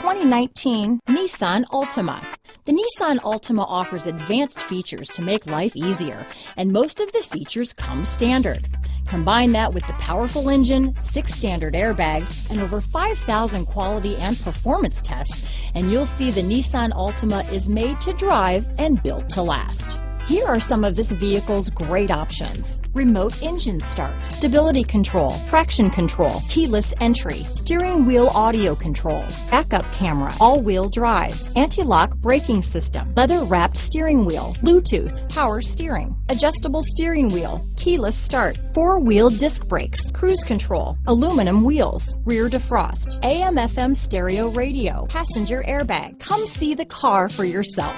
2019 Nissan Altima. The Nissan Altima offers advanced features to make life easier, and most of the features come standard. Combine that with the powerful engine, 6 standard airbags, and over 5,000 quality and performance tests, and you'll see the Nissan Altima is made to drive and built to last. Here are some of this vehicle's great options: remote engine start, stability control, traction control, keyless entry, steering wheel audio controls, backup camera, all-wheel drive, anti-lock braking system, leather-wrapped steering wheel, Bluetooth, power steering, adjustable steering wheel, keyless start, 4-wheel disc brakes, cruise control, aluminum wheels, rear defrost, AM/FM stereo radio, passenger airbag. Come see the car for yourself.